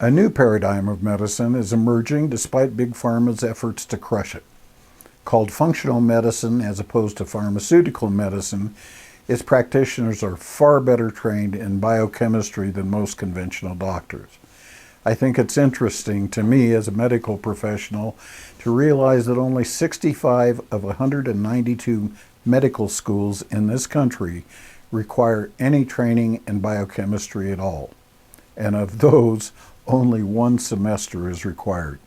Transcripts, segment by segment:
A new paradigm of medicine is emerging despite Big Pharma's efforts to crush it. Called functional medicine as opposed to pharmaceutical medicine, its practitioners are far better trained in biochemistry than most conventional doctors. I think it's interesting to me as a medical professional to realize that only 65 of 192 medical schools in this country require any training in biochemistry at all. And of those, only one semester is required.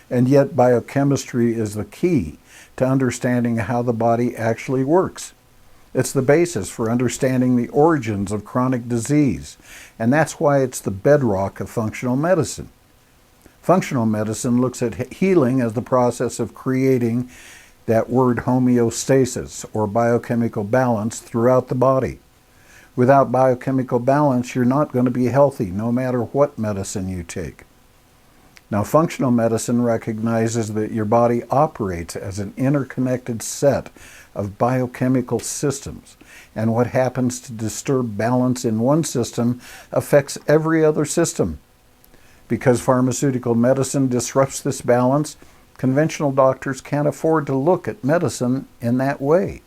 And yet biochemistry is the key to understanding how the body actually works. It's the basis for understanding the origins of chronic disease, and that's why it's the bedrock of functional medicine. Functional medicine looks at healing as the process of creating that word homeostasis, or biochemical balance, throughout the body. Without biochemical balance, you're not going to be healthy, no matter what medicine you take. Now, functional medicine recognizes that your body operates as an interconnected set of biochemical systems, and what happens to disturb balance in one system affects every other system. Because pharmaceutical medicine disrupts this balance, conventional doctors can't afford to look at medicine in that way.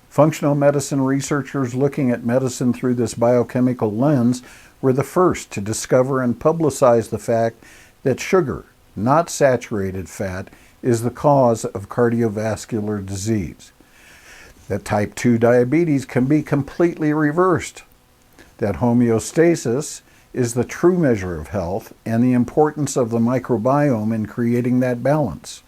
Functional medicine researchers looking at medicine through this biochemical lens were the first to discover and publicize the fact that sugar, not saturated fat, is the cause of cardiovascular disease. That type 2 diabetes can be completely reversed. That homeostasis is the true measure of health and the importance of the microbiome in creating that balance.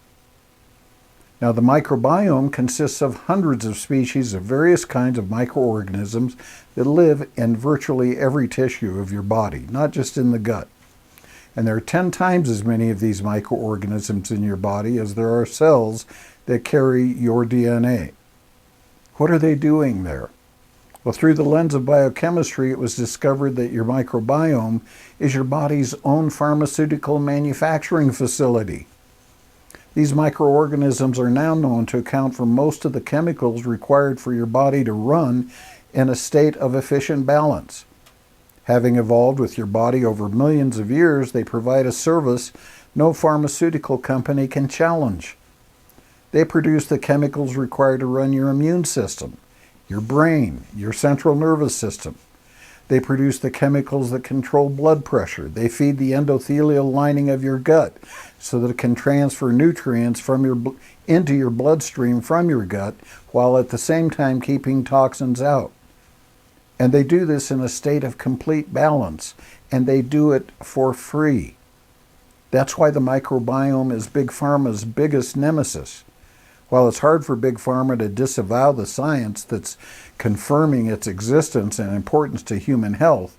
Now, the microbiome consists of hundreds of species of various kinds of microorganisms that live in virtually every tissue of your body, not just in the gut. And there are 10 times as many of these microorganisms in your body as there are cells that carry your DNA. What are they doing there? Well, through the lens of biochemistry, it was discovered that your microbiome is your body's own pharmaceutical manufacturing facility. These microorganisms are now known to account for most of the chemicals required for your body to run in a state of efficient balance. Having evolved with your body over millions of years, they provide a service no pharmaceutical company can challenge. They produce the chemicals required to run your immune system, your brain, your central nervous system. They produce the chemicals that control blood pressure. They feed the endothelial lining of your gut so that it can transfer nutrients into your bloodstream from your gut, while at the same time keeping toxins out. And they do this in a state of complete balance, and they do it for free. That's why the microbiome is Big Pharma's biggest nemesis. While it's hard for Big Pharma to disavow the science that's confirming its existence and importance to human health,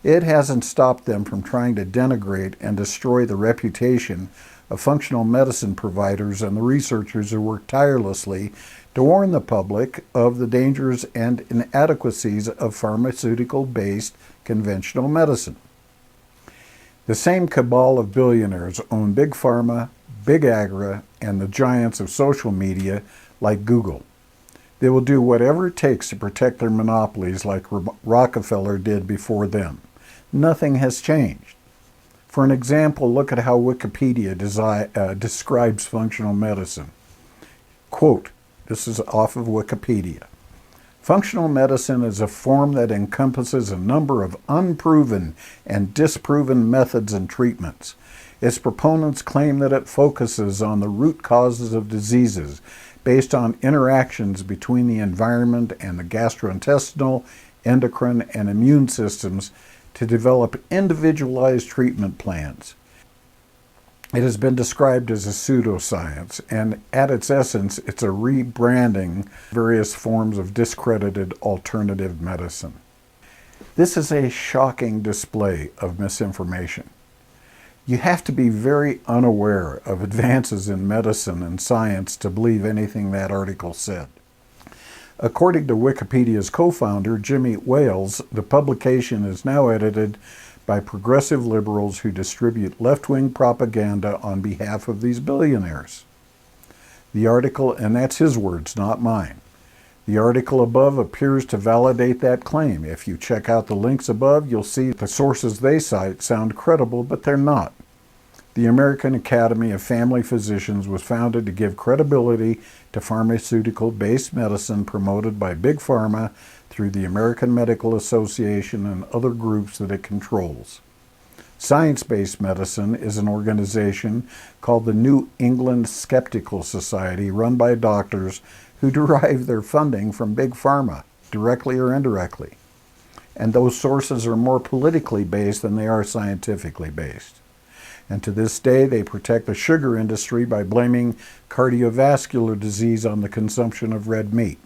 it hasn't stopped them from trying to denigrate and destroy the reputation of functional medicine providers and the researchers who work tirelessly to warn the public of the dangers and inadequacies of pharmaceutical-based conventional medicine. The same cabal of billionaires own Big Pharma, Big Agra, and the giants of social media like Google. They will do whatever it takes to protect their monopolies like Rockefeller did before them. Nothing has changed. For an example, look at how Wikipedia describes functional medicine. Quote, this is off of Wikipedia. Functional medicine is a form that encompasses a number of unproven and disproven methods and treatments. Its proponents claim that it focuses on the root causes of diseases based on interactions between the environment and the gastrointestinal, endocrine, and immune systems to develop individualized treatment plans. It has been described as a pseudoscience, and at its essence, it's a rebranding various forms of discredited alternative medicine. This is a shocking display of misinformation. You have to be very unaware of advances in medicine and science to believe anything that article said. According to Wikipedia's co-founder, Jimmy Wales, the publication is now edited by progressive liberals who distribute left-wing propaganda on behalf of these billionaires. The article, and that's his words, not mine, The article above appears to validate that claim. If you check out the links above, you'll see the sources they cite sound credible, but they're not. The American Academy of Family Physicians was founded to give credibility to pharmaceutical-based medicine promoted by Big Pharma through the American Medical Association and other groups that it controls. Science-based medicine is an organization called the New England Skeptical Society, run by doctors who derive their funding from Big Pharma, directly or indirectly. And those sources are more politically based than they are scientifically based. And to this day, they protect the sugar industry by blaming cardiovascular disease on the consumption of red meat.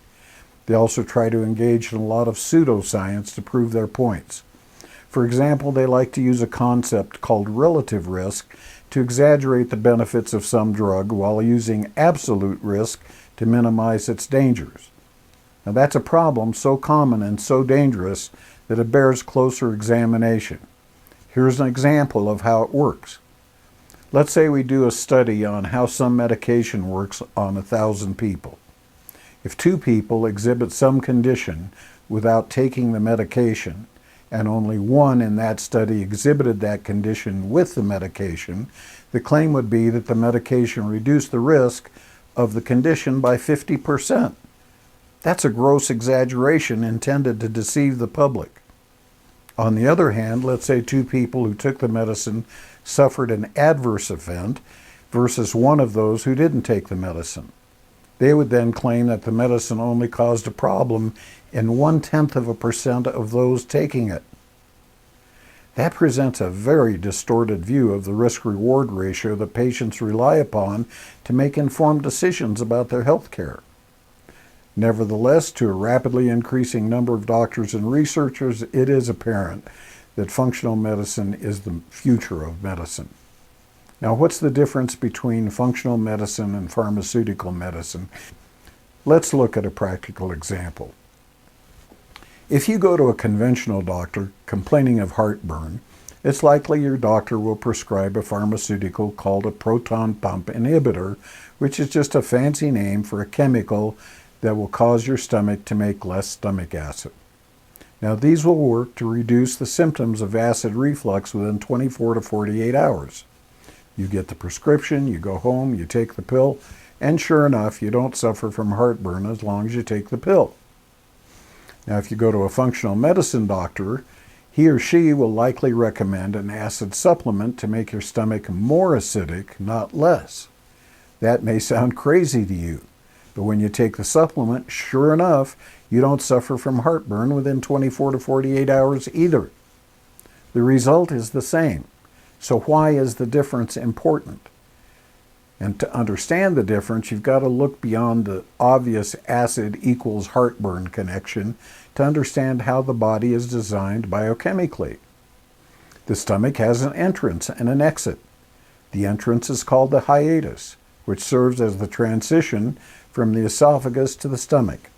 They also try to engage in a lot of pseudoscience to prove their points. For example, they like to use a concept called relative risk to exaggerate the benefits of some drug while using absolute risk to minimize its dangers. Now that's a problem so common and so dangerous that it bears closer examination. Here's an example of how it works. Let's say we do a study on how some medication works on 1,000 people. If 2 people exhibit some condition without taking the medication, and only 1 in that study exhibited that condition with the medication, the claim would be that the medication reduced the risk of the condition by 50%. That's a gross exaggeration intended to deceive the public. On the other hand, let's say 2 people who took the medicine suffered an adverse event versus 1 of those who didn't take the medicine. They would then claim that the medicine only caused a problem in 0.1% of those taking it. That presents a very distorted view of the risk-reward ratio that patients rely upon to make informed decisions about their health care. Nevertheless, to a rapidly increasing number of doctors and researchers, it is apparent that functional medicine is the future of medicine. Now, what's the difference between functional medicine and pharmaceutical medicine? Let's look at a practical example. If you go to a conventional doctor complaining of heartburn, it's likely your doctor will prescribe a pharmaceutical called a proton pump inhibitor, which is just a fancy name for a chemical that will cause your stomach to make less stomach acid. Now, these will work to reduce the symptoms of acid reflux within 24 to 48 hours. You get the prescription, you go home, you take the pill, and sure enough, you don't suffer from heartburn as long as you take the pill. Now, if you go to a functional medicine doctor, he or she will likely recommend an acid supplement to make your stomach more acidic, not less. That may sound crazy to you, but when you take the supplement, sure enough, you don't suffer from heartburn within 24 to 48 hours either. The result is the same. So why is the difference important? And to understand the difference, you've got to look beyond the obvious acid equals heartburn connection to understand how the body is designed biochemically. The stomach has an entrance and an exit. The entrance is called the hiatus, which serves as the transition from the esophagus to the stomach.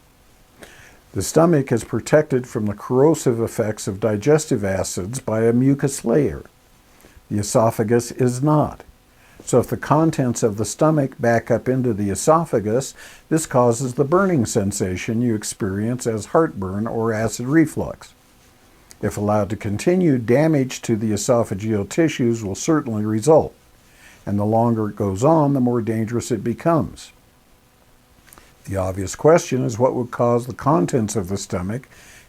The stomach is protected from the corrosive effects of digestive acids by a mucus layer. The esophagus is not. So if the contents of the stomach back up into the esophagus, this causes the burning sensation you experience as heartburn or acid reflux. If allowed to continue, damage to the esophageal tissues will certainly result, and the longer it goes on, the more dangerous it becomes. The obvious question is what would cause the contents of the stomach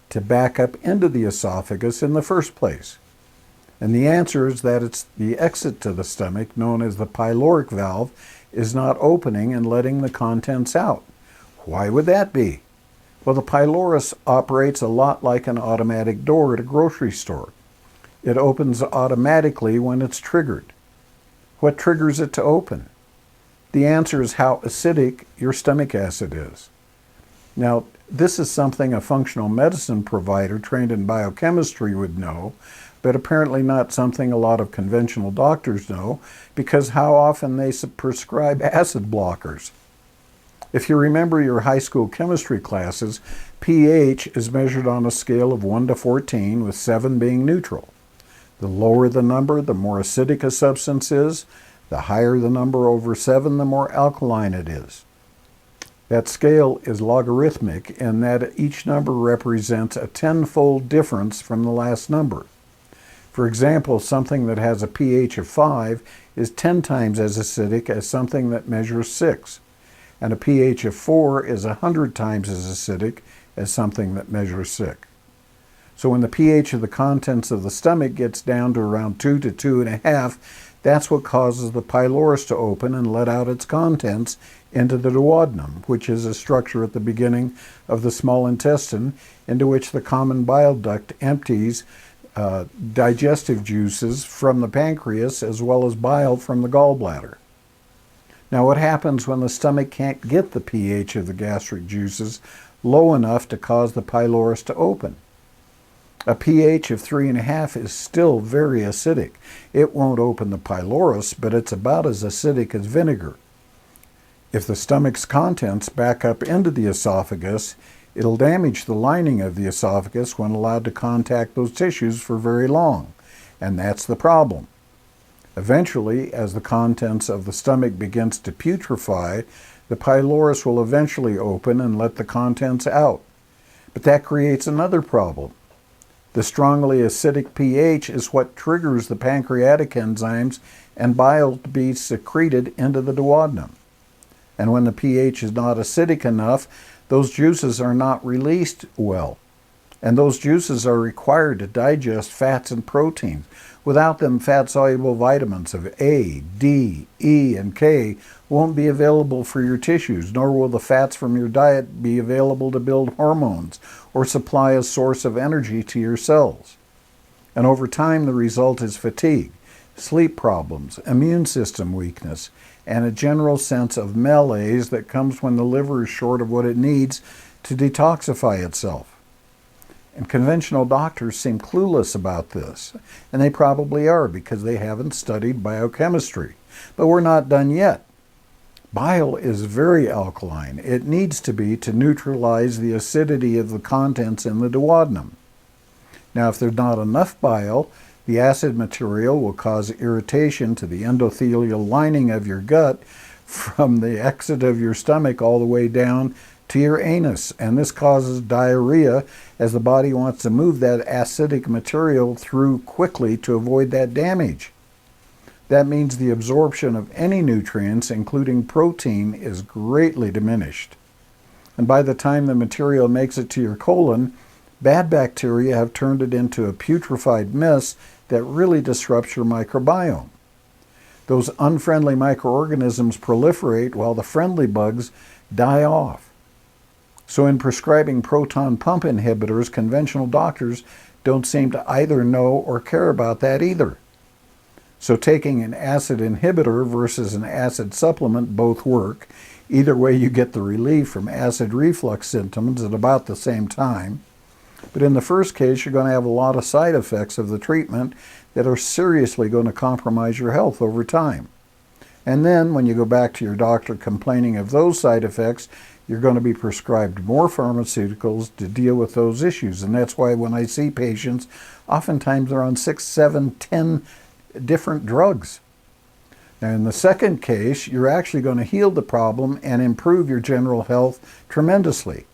to back up into the esophagus in the first place? And the answer is that it's the exit to the stomach, known as the pyloric valve, is not opening and letting the contents out. Why would that be? Well, the pylorus operates a lot like an automatic door at a grocery store. It opens automatically when it's triggered. What triggers it to open? The answer is how acidic your stomach acid is. Now, this is something a functional medicine provider trained in biochemistry would know, but apparently not something a lot of conventional doctors know, because how often they prescribe acid blockers. If you remember your high school chemistry classes, pH is measured on a scale of 1 to 14, with 7 being neutral. The lower the number, the more acidic a substance is. The higher the number over 7, the more alkaline it is. That scale is logarithmic in that each number represents a tenfold difference from the last number. For example, something that has a pH of 5 is 10 times as acidic as something that measures 6, and a pH of 4 is 100 times as acidic as something that measures 6. So when the pH of the contents of the stomach gets down to around 2 to 2.5, that's what causes the pylorus to open and let out its contents into the duodenum, which is a structure at the beginning of the small intestine into which the common bile duct empties digestive juices from the pancreas as well as bile from the gallbladder. Now, what happens when the stomach can't get the pH of the gastric juices low enough to cause the pylorus to open? A pH of 3.5 is still very acidic. It won't open the pylorus, but it's about as acidic as vinegar. If the stomach's contents back up into the esophagus, it'll damage the lining of the esophagus when allowed to contact those tissues for very long, and that's the problem. Eventually, as the contents of the stomach begins to putrefy, the pylorus will eventually open and let the contents out. But that creates another problem. The strongly acidic pH is what triggers the pancreatic enzymes and bile to be secreted into the duodenum. And when the pH is not acidic enough, those juices are not released well. And those juices are required to digest fats and proteins. Without them, fat-soluble vitamins of A, D, E, and K won't be available for your tissues, nor will the fats from your diet be available to build hormones or supply a source of energy to your cells. And over time, the result is fatigue, sleep problems, immune system weakness, and a general sense of malaise that comes when the liver is short of what it needs to detoxify itself. And conventional doctors seem clueless about this, and they probably are because they haven't studied biochemistry. But we're not done yet. Bile is very alkaline. It needs to be to neutralize the acidity of the contents in the duodenum. Now, if there's not enough bile, the acid material will cause irritation to the endothelial lining of your gut from the exit of your stomach all the way down to your anus, and this causes diarrhea as the body wants to move that acidic material through quickly to avoid that damage. That means the absorption of any nutrients, including protein, is greatly diminished. And by the time the material makes it to your colon, bad bacteria have turned it into a putrefied mess that really disrupts your microbiome. Those unfriendly microorganisms proliferate while the friendly bugs die off. So in prescribing proton pump inhibitors, conventional doctors don't seem to either know or care about that either. So taking an acid inhibitor versus an acid supplement both work. Either way, you get the relief from acid reflux symptoms at about the same time. But in the first case, you're going to have a lot of side effects of the treatment that are seriously going to compromise your health over time. And then when you go back to your doctor complaining of those side effects, you're going to be prescribed more pharmaceuticals to deal with those issues. And that's why when I see patients, oftentimes they're on 6, 7, 10 different drugs. Now, in the second case, you're actually going to heal the problem and improve your general health tremendously.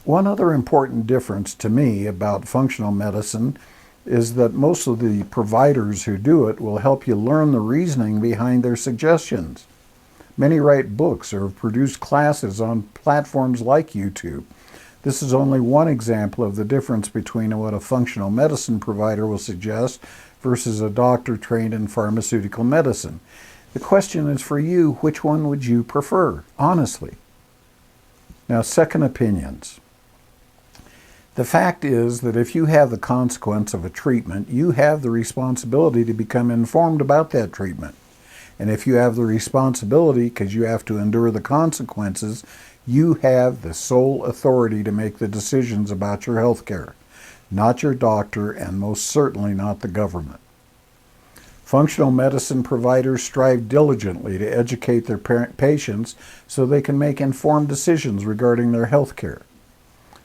One other important difference to me about functional medicine is that most of the providers who do it will help you learn the reasoning behind their suggestions. Many write books or have produced classes on platforms like YouTube. This is only one example of the difference between what a functional medicine provider will suggest versus a doctor trained in pharmaceutical medicine. The question is for you, which one would you prefer, honestly? Now, second opinions. The fact is that if you have the consequence of a treatment, you have the responsibility to become informed about that treatment. And if you have the responsibility, because you have to endure the consequences, you have the sole authority to make the decisions about your health care, not your doctor, and most certainly not the government. Functional medicine providers strive diligently to educate their patients so they can make informed decisions regarding their health care.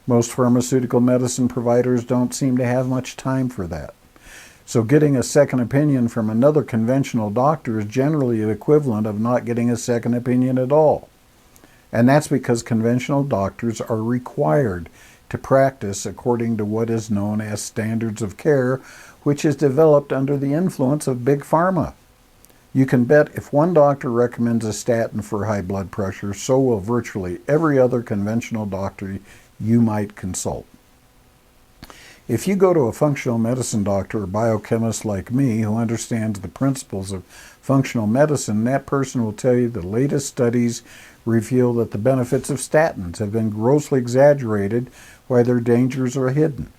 Most pharmaceutical medicine providers don't seem to have much time for that. So getting a second opinion from another conventional doctor is generally the equivalent of not getting a second opinion at all. And that's because conventional doctors are required to practice according to what is known as standards of care, which is developed under the influence of big pharma. You can bet if one doctor recommends a statin for high blood pressure, so will virtually every other conventional doctor you might consult. If you go to a functional medicine doctor or biochemist like me who understands the principles of functional medicine, that person will tell you the latest studies reveal that the benefits of statins have been grossly exaggerated while their dangers are hidden.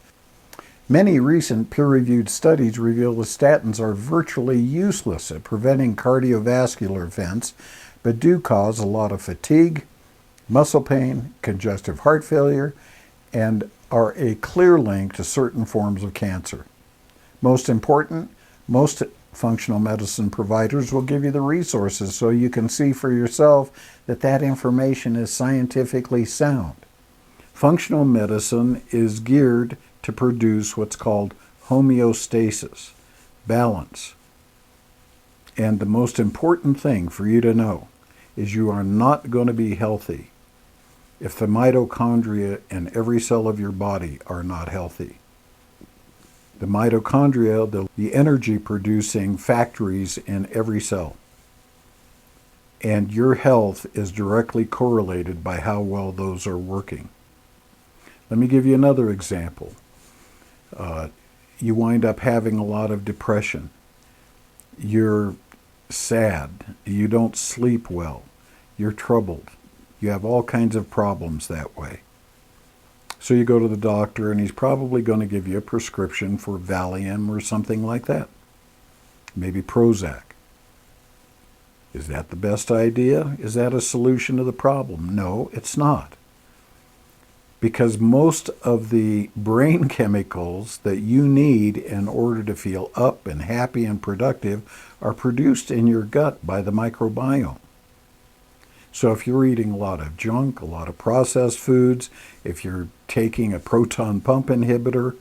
Many recent peer-reviewed studies reveal that statins are virtually useless at preventing cardiovascular events, but do cause a lot of fatigue, muscle pain, congestive heart failure, and are a clear link to certain forms of cancer. Most important, most functional medicine providers will give you the resources so you can see for yourself that that information is scientifically sound. Functional medicine is geared to produce what's called homeostasis, balance. And the most important thing for you to know is you are not going to be healthy if the mitochondria in every cell of your body are not healthy. The mitochondria, the energy-producing factories in every cell. And your health is directly correlated by how well those are working. Let me give you another example. You wind up having a lot of depression. You're sad. You don't sleep well. You're troubled. You have all kinds of problems that way. So you go to the doctor and he's probably going to give you a prescription for Valium or something like that. Maybe Prozac. Is that the best idea? Is that a solution to the problem? No, it's not. Because most of the brain chemicals that you need in order to feel up and happy and productive are produced in your gut by the microbiome. So if you're eating a lot of junk, a lot of processed foods, if you're taking a proton pump inhibitor,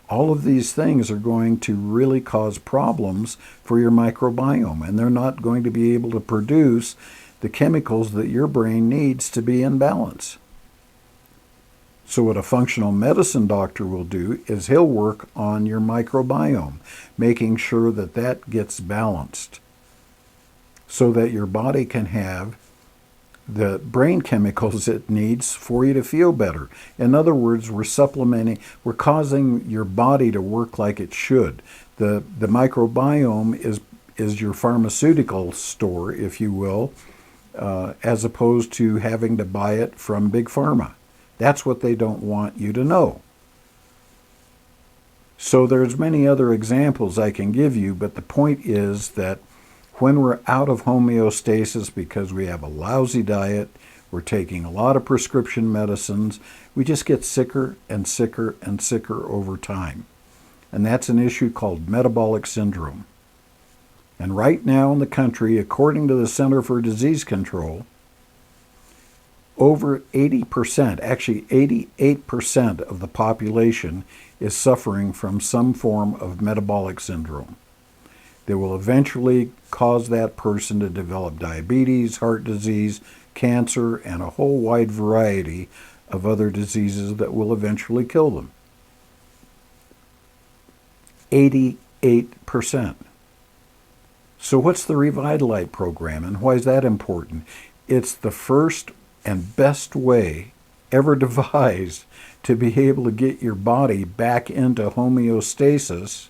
all of these things are going to really cause problems for your microbiome, and they're not going to be able to produce the chemicals that your brain needs to be in balance. So what a functional medicine doctor will do is he'll work on your microbiome, making sure that that gets balanced so that your body can have the brain chemicals it needs for you to feel better. In other words, we're supplementing, we're causing your body to work like it should. The microbiome is your pharmaceutical store, if you will, as opposed to having to buy it from Big Pharma. That's what they don't want you to know. So there's many other examples I can give you, but the point is that when we're out of homeostasis because we have a lousy diet, we're taking a lot of prescription medicines, we just get sicker and sicker and sicker over time. And that's an issue called metabolic syndrome. And right now in the country, according to the Center for Disease Control, over 80%, actually 88% of the population is suffering from some form of metabolic syndrome that will eventually cause that person to develop diabetes, heart disease, cancer, and a whole wide variety of other diseases that will eventually kill them. 88%. So what's the ReVitaLight program, and why is that important? It's the first and best way ever devised to be able to get your body back into homeostasis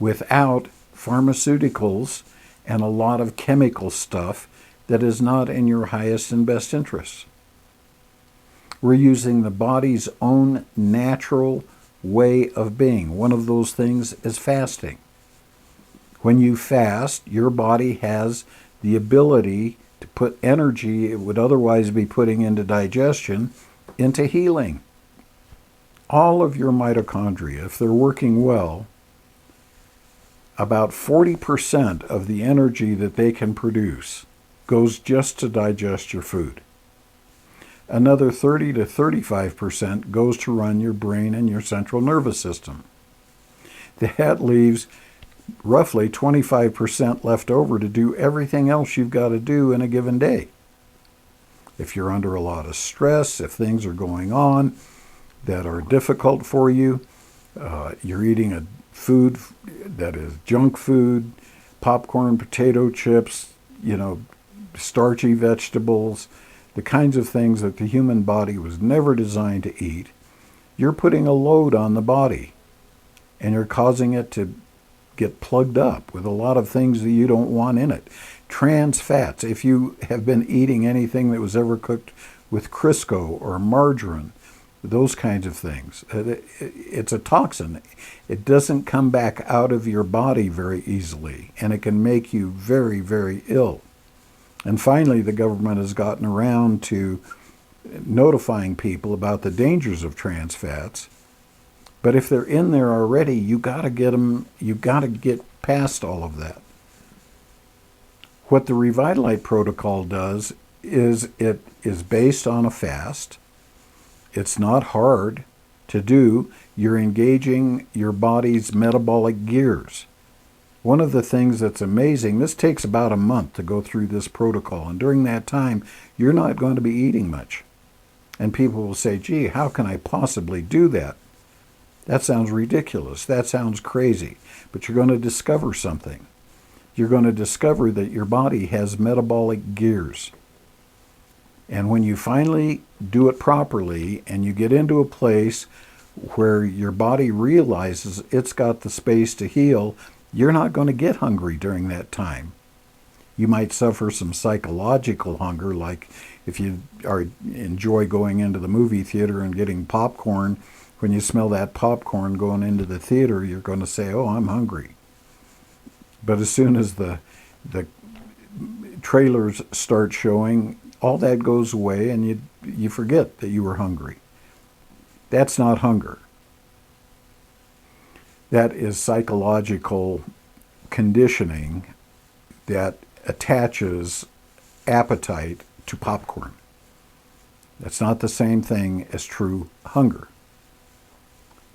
without pharmaceuticals and a lot of chemical stuff that is not in your highest and best interests. We're using the body's own natural way of being. One of those things is fasting. When you fast, your body has the ability to put energy it would otherwise be putting into digestion into healing. All of your mitochondria, if they're working well, about 40% of the energy that they can produce goes just to digest your food. Another 30 to 35% goes to run your brain and your central nervous system. That leaves roughly 25% left over to do everything else you've got to do in a given day. If you're under a lot of stress, if things are going on that are difficult for you, you're eating a food that is junk food, popcorn, potato chips, starchy vegetables, the kinds of things that the human body was never designed to eat, you're putting a load on the body, and you're causing it to get plugged up with a lot of things that you don't want in it. Trans fats, if you have been eating anything that was ever cooked with Crisco or margarine, those kinds of things, it's a toxin. It doesn't come back out of your body very easily, and it can make you very, very ill. And finally, the government has gotten around to notifying people about the dangers of trans fats. But if they're in there already, you got to get past all of that. What the ReVitaLight Protocol does is it is based on a fast. It's not hard to do. You're engaging your body's metabolic gears. One of the things that's amazing, this takes about a month to go through this protocol, and during that time, you're not going to be eating much. And people will say, gee, how can I possibly do that? That sounds ridiculous. That sounds crazy. But you're going to discover something. You're going to discover that your body has metabolic gears. And when you finally do it properly and you get into a place where your body realizes it's got the space to heal, you're not going to get hungry during that time. You might suffer some psychological hunger, like if you enjoy going into the movie theater and getting popcorn. When you smell that popcorn going into the theater, you're going to say, oh, I'm hungry. But as soon as the trailers start showing, all that goes away and you forget that you were hungry. That's not hunger. That is psychological conditioning that attaches appetite to popcorn. That's not the same thing as true hunger.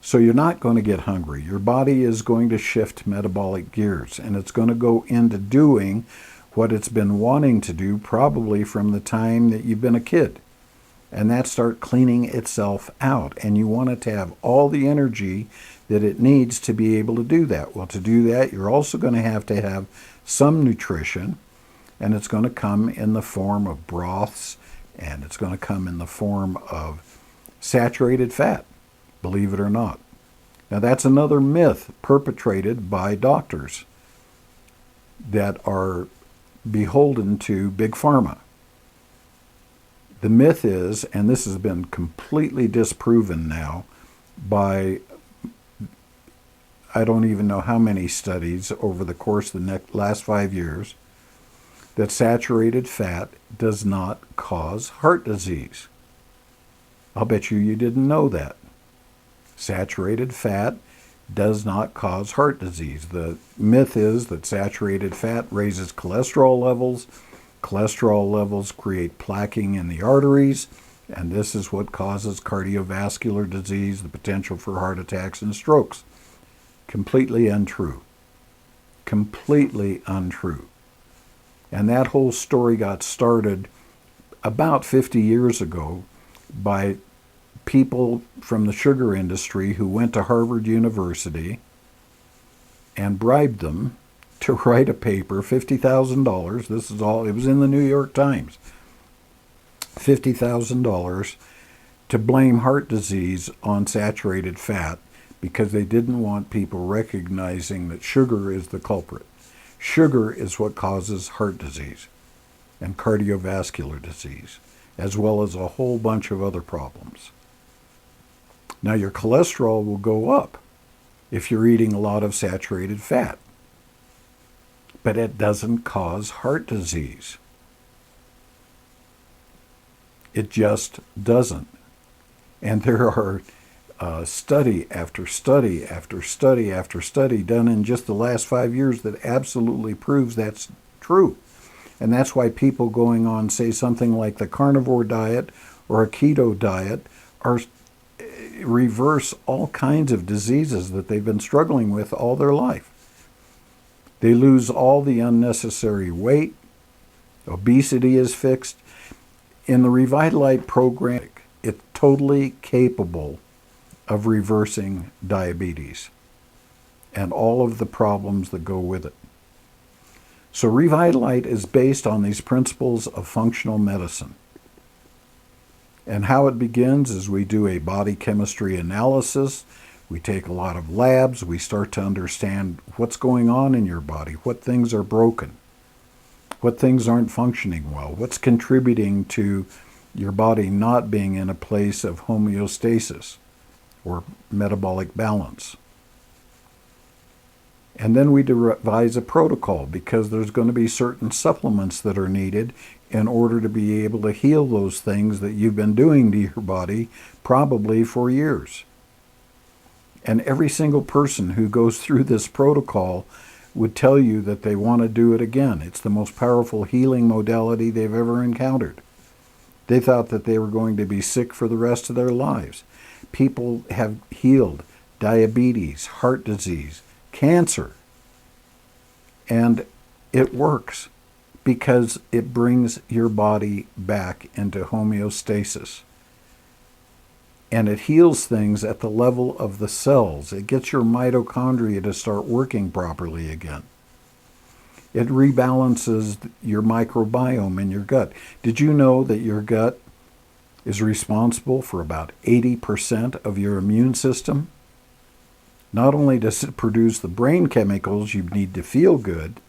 So you're not going to get hungry. Your body is going to shift metabolic gears, and it's going to go into doing what it's been wanting to do probably from the time that you've been a kid. And that start cleaning itself out. And you want it to have all the energy that it needs to be able to do that. Well, to do that, you're also going to have some nutrition, and it's going to come in the form of broths, and it's going to come in the form of saturated fat, believe it or not. Now, that's another myth perpetrated by doctors that are beholden to Big Pharma. The myth is, and this has been completely disproven now by I don't even know how many studies over the course of the last 5 years, that saturated fat does not cause heart disease. I'll bet you didn't know that. Saturated fat does not cause heart disease. The myth is that saturated fat raises cholesterol levels. Cholesterol levels create plaquing in the arteries, and this is what causes cardiovascular disease, the potential for heart attacks and strokes. Completely untrue. Completely untrue. And that whole story got started about 50 years ago by people from the sugar industry who went to Harvard University and bribed them to write a paper, $50,000. This is all, it was in the New York Times. $50,000 to blame heart disease on saturated fat because they didn't want people recognizing that sugar is the culprit. Sugar is what causes heart disease and cardiovascular disease, as well as a whole bunch of other problems. Now, your cholesterol will go up if you're eating a lot of saturated fat, but it doesn't cause heart disease. It just doesn't. And there are study after study after study after study done in just the last 5 years that absolutely proves that's true. And that's why people going on, say, something like the carnivore diet or a keto diet reverse all kinds of diseases that they've been struggling with all their life. They lose all the unnecessary weight. Obesity is fixed. In the ReVitaLight program, it's totally capable of reversing diabetes and all of the problems that go with it. So ReVitaLight is based on these principles of functional medicine. And how it begins is we do a body chemistry analysis. We take a lot of labs. We start to understand what's going on in your body, what things are broken, what things aren't functioning well, what's contributing to your body not being in a place of homeostasis or metabolic balance. And then we devise a protocol, because there's going to be certain supplements that are needed in order to be able to heal those things that you've been doing to your body probably for years. And every single person who goes through this protocol would tell you that they want to do it again. It's the most powerful healing modality they've ever encountered. They thought that they were going to be sick for the rest of their lives. People have healed diabetes, heart disease, cancer. And it works because it brings your body back into homeostasis. And it heals things at the level of the cells. It gets your mitochondria to start working properly again. It rebalances your microbiome in your gut. Did you know that your gut is responsible for about 80% of your immune system? Not only does it produce the brain chemicals you need to feel good,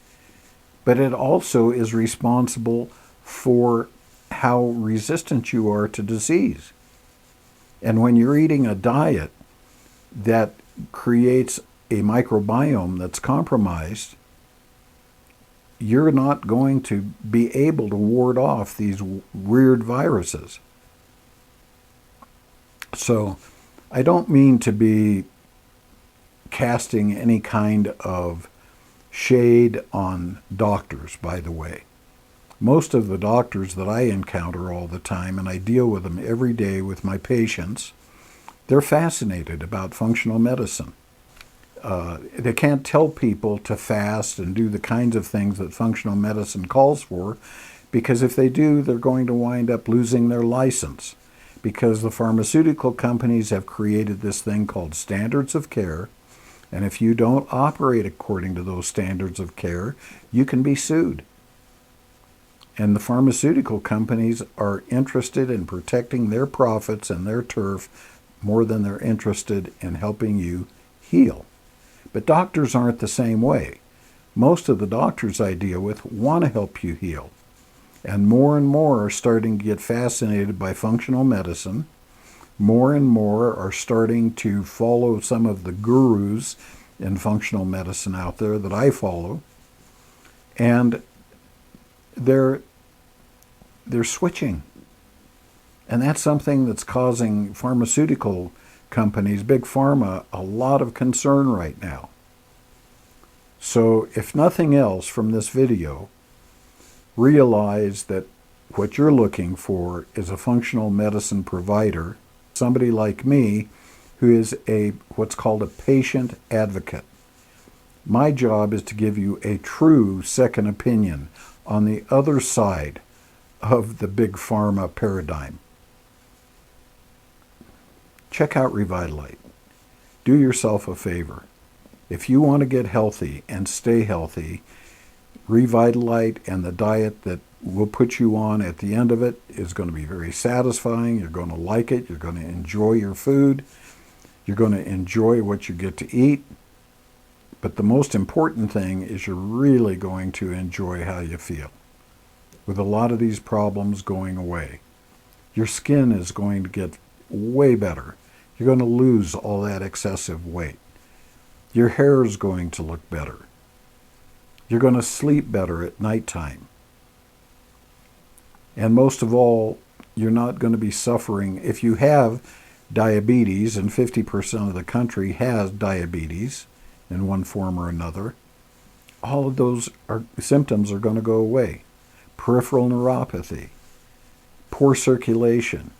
but it also is responsible for how resistant you are to disease. And when you're eating a diet that creates a microbiome that's compromised, you're not going to be able to ward off these weird viruses. So I don't mean to be casting any kind of shade on doctors, by the way. Most of the doctors that I encounter all the time, and I deal with them every day with my patients, they're fascinated about functional medicine. They can't tell people to fast and do the kinds of things that functional medicine calls for, because if they do, they're going to wind up losing their license, because the pharmaceutical companies have created this thing called standards of care, and if you don't operate according to those standards of care, you can be sued. And the pharmaceutical companies are interested in protecting their profits and their turf more than they're interested in helping you heal. But doctors aren't the same way. Most of the doctors I deal with want to help you heal. And more are starting to get fascinated by functional medicine. More and more are starting to follow some of the gurus in functional medicine out there that I follow. And they're switching. And that's something that's causing pharmaceutical companies, big pharma, a lot of concern right now. So if nothing else from this video, realize that what you're looking for is a functional medicine provider, somebody like me who is what's called a patient advocate. My job is to give you a true second opinion on the other side of the big pharma paradigm. Check out ReVitaLight. Do yourself a favor. If you want to get healthy and stay healthy, ReVitaLight and the diet that we'll put you on at the end of it is going to be very satisfying. You're going to like it. You're going to enjoy your food. You're going to enjoy what you get to eat. But the most important thing is you're really going to enjoy how you feel. With a lot of these problems going away, your skin is going to get way better. You're going to lose all that excessive weight. Your hair is going to look better. You're going to sleep better at nighttime. And most of all, you're not going to be suffering. If you have diabetes, and 50% of the country has diabetes in one form or another, all of those symptoms are going to go away. Peripheral neuropathy, poor circulation.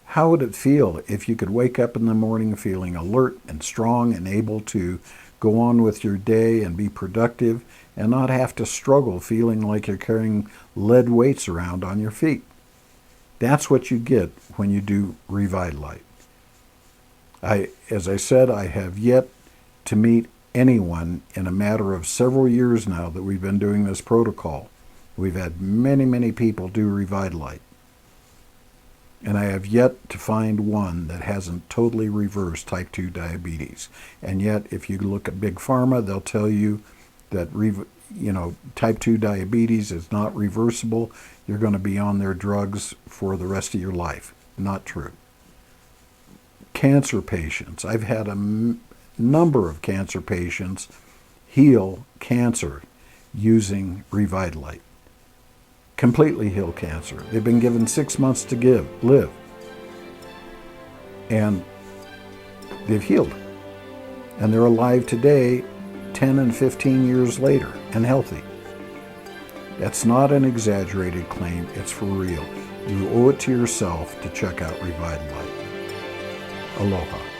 How would it feel if you could wake up in the morning feeling alert and strong and able to go on with your day and be productive and not have to struggle feeling like you're carrying lead weights around on your feet? That's what you get when you do ReVitaLight. As I said, I have yet to meet anyone in a matter of several years now that we've been doing this protocol. We've had many, many people do ReVitaLight. And I have yet to find one that hasn't totally reversed type 2 diabetes. And yet, if you look at Big Pharma, they'll tell you that type 2 diabetes is not reversible. You're going to be on their drugs for the rest of your life. Not true. Cancer patients. I've had a number of cancer patients heal cancer using ReVitaLight. Completely heal cancer. They've been given 6 months to live. And they've healed. And they're alive today, 10 and 15 years later, and healthy. That's not an exaggerated claim, it's for real. You owe it to yourself to check out ReVitaLight. Aloha.